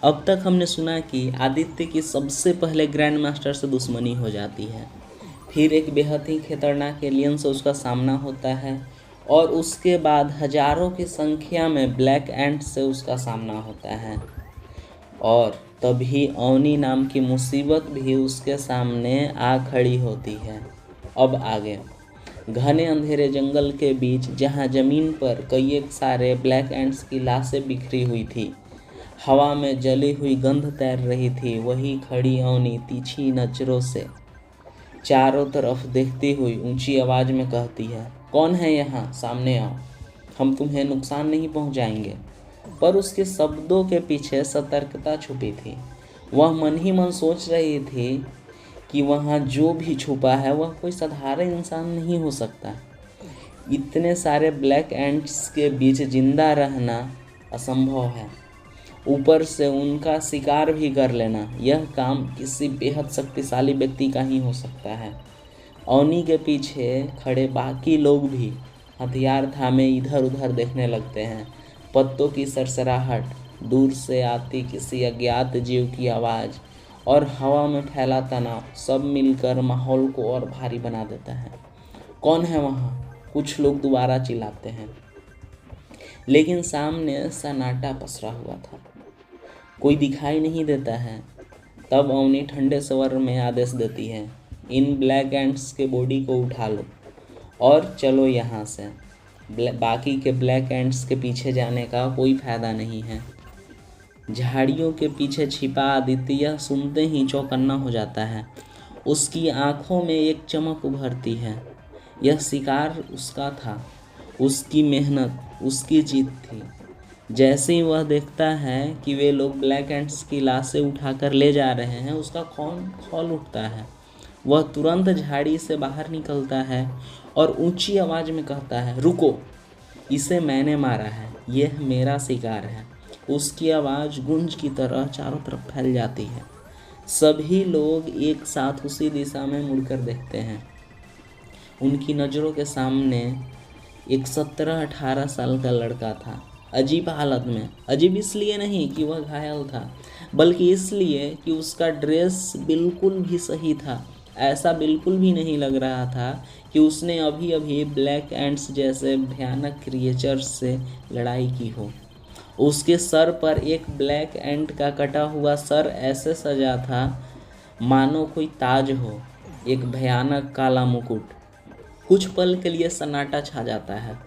अब तक हमने सुना कि आदित्य की सबसे पहले ग्रैंड मास्टर से दुश्मनी हो जाती है, फिर एक बेहद ही खतरनाक एलियन से उसका सामना होता है और उसके बाद हजारों की संख्या में ब्लैक एंट से उसका सामना होता है और तभी अवनी नाम की मुसीबत भी उसके सामने आ खड़ी होती है। अब आगे घने अंधेरे जंगल के बीच जहाँ जमीन पर कई एक सारे ब्लैक एंट्स की लाशें बिखरी हुई थी, हवा में जली हुई गंध तैर रही थी, वही खड़ी अवनी तीखी नजरों से चारों तरफ देखती हुई ऊंची आवाज में कहती है, कौन है यहाँ, सामने आओ, हम तुम्हें नुकसान नहीं पहुंचाएंगे। पर उसके शब्दों के पीछे सतर्कता छुपी थी। वह मन ही मन सोच रही थी कि वहाँ जो भी छुपा है वह कोई साधारण इंसान नहीं हो सकता। इतने सारे ब्लैक एंट्स के बीच जिंदा रहना असंभव है, ऊपर से उनका शिकार भी कर लेना, यह काम किसी बेहद शक्तिशाली व्यक्ति का ही हो सकता है। अवनी के पीछे खड़े बाकी लोग भी हथियार थामे इधर उधर देखने लगते हैं। पत्तों की सरसराहट, दूर से आती किसी अज्ञात जीव की आवाज़ और हवा में फैला तनाव सब मिलकर माहौल को और भारी बना देता है। कौन है वहाँ? कुछ लोग दोबारा चिल्लाते हैं, लेकिन सामने सन्नाटा पसरा हुआ था, कोई दिखाई नहीं देता है। तब अवनी ठंडे स्वर में आदेश देती है, इन ब्लैक एंट्स के बॉडी को उठा लो और चलो यहाँ से। बाकी के ब्लैक एंट्स के पीछे जाने का कोई फायदा नहीं है। झाड़ियों के पीछे छिपा आदित्य यह सुनते ही चौकन्ना हो जाता है। उसकी आंखों में एक चमक उभरती है। यह शिकार उसका था, उसकी मेहनत, उसकी जीत थी। जैसे ही वह देखता है कि वे लोग ब्लैक एंट्स की लाशें उठाकर ले जा रहे हैं, उसका खून खौल उठता है। वह तुरंत झाड़ी से बाहर निकलता है और ऊंची आवाज में कहता है, रुको, इसे मैंने मारा है, यह मेरा शिकार है। उसकी आवाज़ गूंज की तरह चारों तरफ फैल जाती है। सभी लोग एक साथ उसी दिशा में मुड़कर देखते हैं। उनकी नज़रों के सामने एक 17-18 साल का लड़का था, अजीब हालत में। अजीब इसलिए नहीं कि वह घायल था, बल्कि इसलिए कि उसका ड्रेस बिल्कुल भी सही था। ऐसा बिल्कुल भी नहीं लग रहा था कि उसने अभी अभी ब्लैक एंट्स जैसे भयानक क्रिएचर्स से लड़ाई की हो। उसके सर पर एक ब्लैक एंट का कटा हुआ सर ऐसे सजा था मानो कोई ताज हो, एक भयानक काला मुकुट। कुछ पल के लिए सन्नाटा छा जाता है,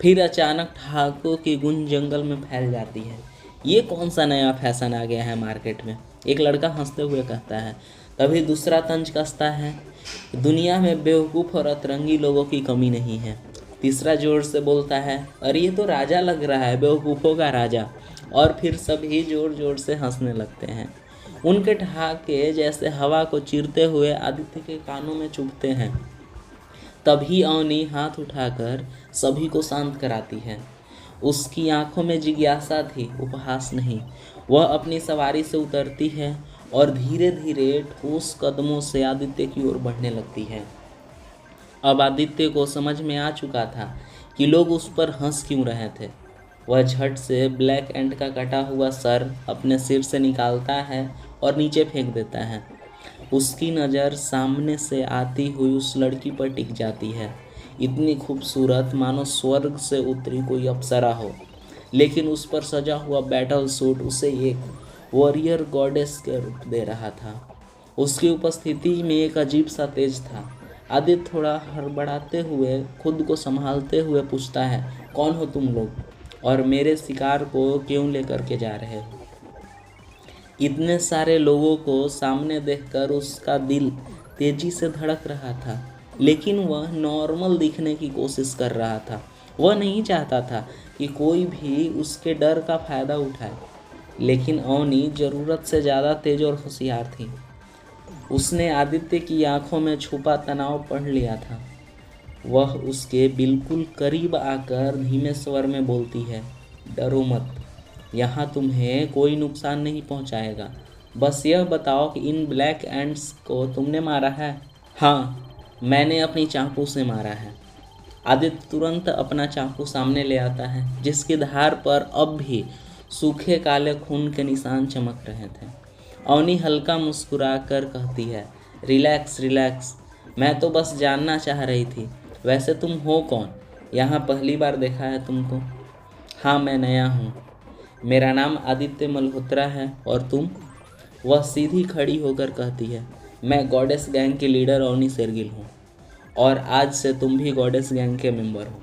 फिर अचानक ठहाकों की गूंज जंगल में फैल जाती है। ये कौन सा नया फैशन आ गया है मार्केट में? एक लड़का हंसते हुए कहता है। तभी दूसरा तंज कसता है, दुनिया में बेवकूफ़ और अतरंगी लोगों की कमी नहीं है। तीसरा जोर से बोलता है, अरे ये तो राजा लग रहा है, बेवकूफ़ों का राजा। और फिर सभी जोर जोर से हंसने लगते हैं। उनके ठहाके जैसे हवा को चीरते हुए आदित्य के कानों में चुभते हैं। तभी अवनी हाथ उठाकर सभी को शांत कराती है। उसकी आंखों में जिज्ञासा थी, उपहास नहीं। वह अपनी सवारी से उतरती है और धीरे धीरे ठोस कदमों से आदित्य की ओर बढ़ने लगती है। अब आदित्य को समझ में आ चुका था कि लोग उस पर हंस क्यों रहे थे। वह झट से ब्लैक एंट का कटा हुआ सर अपने सिर से निकालता है और नीचे फेंक देता है। उसकी नज़र सामने से आती हुई उस लड़की पर टिक जाती है, इतनी खूबसूरत मानो स्वर्ग से उतरी कोई अप्सरा हो। लेकिन उस पर सजा हुआ बैटल सूट उसे एक वॉरियर गॉडेस के रूप दे रहा था। उसकी उपस्थिति में एक अजीब सा तेज था। आदित्य थोड़ा हड़बड़ाते हुए, खुद को संभालते हुए पूछता है, कौन हो तुम लोग और मेरे शिकार को क्यों लेकर के जा रहे हो? इतने सारे लोगों को सामने देखकर उसका दिल तेजी से धड़क रहा था, लेकिन वह नॉर्मल दिखने की कोशिश कर रहा था। वह नहीं चाहता था कि कोई भी उसके डर का फ़ायदा उठाए। लेकिन अवनी ज़रूरत से ज़्यादा तेज और होशियार थी। उसने आदित्य की आंखों में छुपा तनाव पढ़ लिया था। वह उसके बिल्कुल करीब आकर धीमे स्वर में बोलती है, डरो मत, यहाँ तुम्हें कोई नुकसान नहीं पहुँचाएगा। बस यह बताओ कि इन ब्लैक एंट्स को तुमने मारा है? हाँ, मैंने अपनी चाकू से मारा है। आदित्य तुरंत अपना चाकू सामने ले आता है, जिसकी धार पर अब भी सूखे काले खून के निशान चमक रहे थे। अवनी हल्का मुस्कुराकर कहती है, रिलैक्स रिलैक्स, मैं तो बस जानना चाह रही थी। वैसे तुम हो कौन? यहाँ पहली बार देखा है तुमको। हाँ, मैं नया हूँ। मेरा नाम आदित्य मल्होत्रा है। और तुम? वह सीधी खड़ी होकर कहती है, मैं गॉडेस गैंग के लीडर अवनी शेरगिल हूँ, और आज से तुम भी गॉडेस गैंग के मेंबर हो।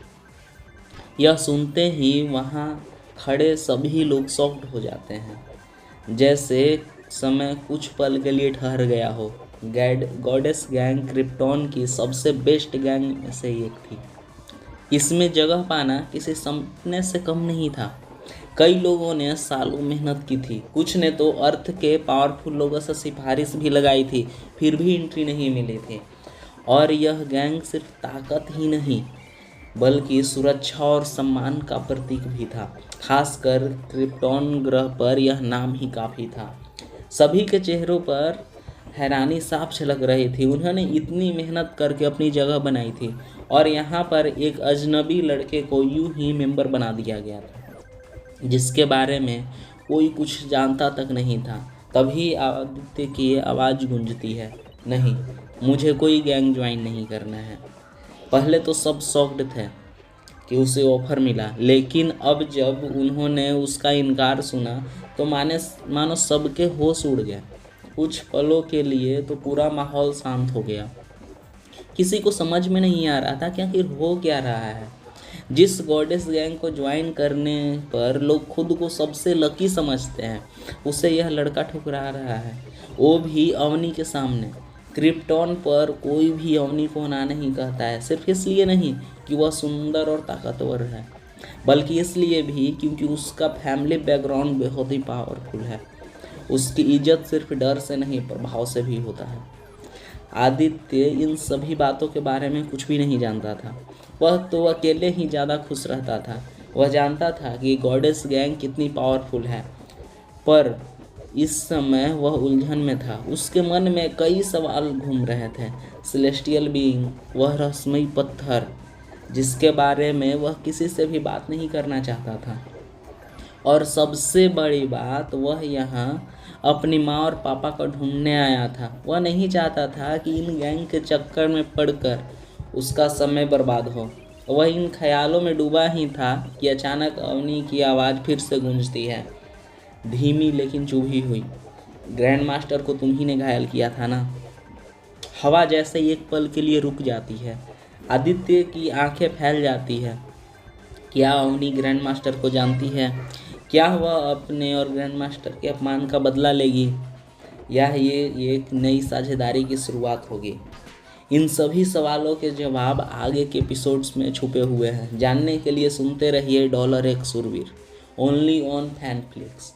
यह सुनते ही वहाँ खड़े सभी लोग शॉक्ड हो जाते हैं, जैसे समय कुछ पल के लिए ठहर गया हो। गॉडेस गैंग क्रिप्टॉन की सबसे बेस्ट गैंग में से एक थी। इसमें जगह पाना किसी सपने से कम नहीं था। कई लोगों ने सालों मेहनत की थी, कुछ ने तो अर्थ के पावरफुल लोगों से सिफारिश भी लगाई थी, फिर भी एंट्री नहीं मिली थी। और यह गैंग सिर्फ ताकत ही नहीं बल्कि सुरक्षा और सम्मान का प्रतीक भी था। खासकर क्रिप्टॉन ग्रह पर यह नाम ही काफ़ी था। सभी के चेहरों पर हैरानी साफ झलक रही थी। उन्होंने इतनी मेहनत करके अपनी जगह बनाई थी, और यहाँ पर एक अजनबी लड़के को यूं ही मेंबर बना दिया गया था, जिसके बारे में कोई कुछ जानता तक नहीं था। तभी आदित्य की आवाज़ गूंजती है, नहीं, मुझे कोई गैंग ज्वाइन नहीं करना है। पहले तो सब शॉक्ड थे कि उसे ऑफर मिला, लेकिन अब जब उन्होंने उसका इनकार सुना तो मानो सबके होश उड़ गए। कुछ पलों के लिए तो पूरा माहौल शांत हो गया। किसी को समझ में नहीं आ रहा था कि आखिर हो क्या रहा है। जिस गॉडेस गैंग को ज्वाइन करने पर लोग खुद को सबसे लकी समझते हैं, उसे यह लड़का ठुकरा रहा है, वो भी अवनी के सामने। क्रिप्टॉन पर कोई भी अवनी को ना नहीं कहता है, सिर्फ इसलिए नहीं कि वह सुंदर और ताकतवर है, बल्कि इसलिए भी क्योंकि उसका फैमिली बैकग्राउंड बहुत ही पावरफुल है। उसकी इज्जत सिर्फ डर से नहीं, प्रभाव से भी होता है। आदित्य इन सभी बातों के बारे में कुछ भी नहीं जानता था। वह तो अकेले ही ज़्यादा खुश रहता था। वह जानता था कि गॉडेस गैंग कितनी पावरफुल है, पर इस समय वह उलझन में था। उसके मन में कई सवाल घूम रहे थे। सेलेस्टियल बीइंग, वह रहस्यमयी पत्थर जिसके बारे में वह किसी से भी बात नहीं करना चाहता था, और सबसे बड़ी बात, वह यहाँ अपनी माँ और पापा को ढूंढने आया था। वह नहीं चाहता था कि इन गैंग के चक्कर में पड़कर उसका समय बर्बाद हो। वह इन ख्यालों में डूबा ही था कि अचानक अवनी की आवाज़ फिर से गूंजती है, धीमी लेकिन चुभी हुई, ग्रैंड मास्टर को तुम ही ने घायल किया था ना। हवा जैसे एक पल के लिए रुक जाती है। आदित्य की आंखें फैल जाती है। क्या अवनी ग्रैंड मास्टर को जानती है? क्या वह अपने और ग्रैंड मास्टर के अपमान का बदला लेगी, या ये एक नई साझेदारी की शुरुआत होगी? इन सभी सवालों के जवाब आगे के एपिसोड्स में छुपे हुए हैं। जानने के लिए सुनते रहिए $1 शूरवीर, ओनली ऑन फैनफ्लिक्स।